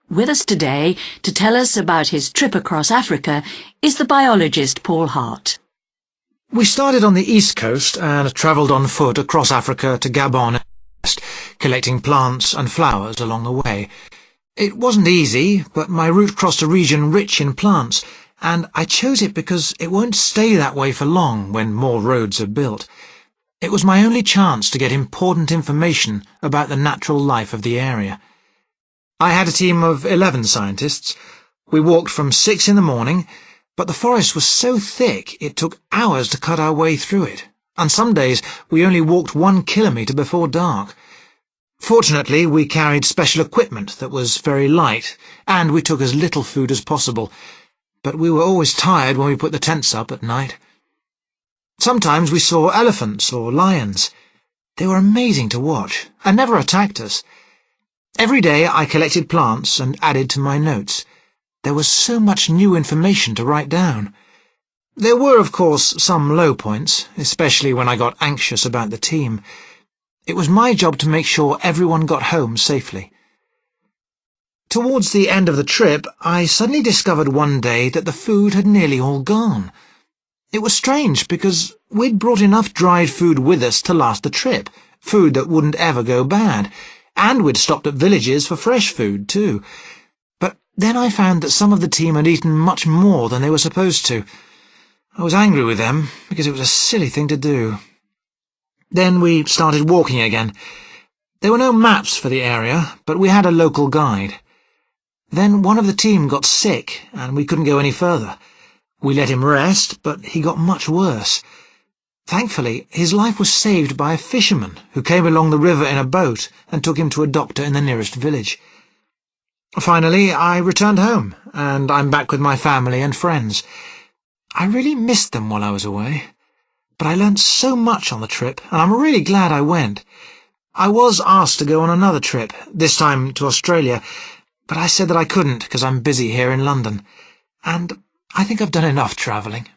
With us today to tell us about his trip across Africa is the biologist Paul Hart. We started on the east coast and travelled on foot across Africa to Gabon, collecting plants and flowers along the way. It wasn't easy, but my route crossed a region rich in plants, and I chose it because it won't stay that way for long when more roads are built. It was my only chance to get important information about the natural life of the area. I had a team of 11 scientists. We walked from 6 in the morning, but the forest was so thick it took hours to cut our way through it, and some days we only walked 1 kilometre before dark. Fortunately, we carried special equipment that was very light, and we took as little food as possible, but we were always tired when we put the tents up at night. Sometimes we saw elephants or lions. They were amazing to watch, and never attacked us. Every day I collected plants and added to my notes. There was so much new information to write down. There were, of course, some low points, especially when I got anxious about the team. It was my job to make sure everyone got home safely. Towards the end of the trip, I suddenly discovered one day that the food had nearly all gone. It was strange because we'd brought enough dried food with us to last the trip, food that wouldn't ever go bad, and we'd stopped at villages for fresh food too. But then I found that some of the team had eaten much more than they were supposed to. I was angry with them because it was a silly thing to do. Then we started walking again. There were no maps for the area, but we had a local guide. Then one of the team got sick, and we couldn't go any further. We let him rest, but he got much worse. Thankfully, his life was saved by a fisherman who came along the river in a boat and took him to a doctor in the nearest village. Finally, I returned home, and I'm back with my family and friends. I really missed them while I was away, but I learnt so much on the trip, and I'm really glad I went. I was asked to go on another trip, this time to Australia, but I said that I couldn't because I'm busy here in London, and I think I've done enough travelling.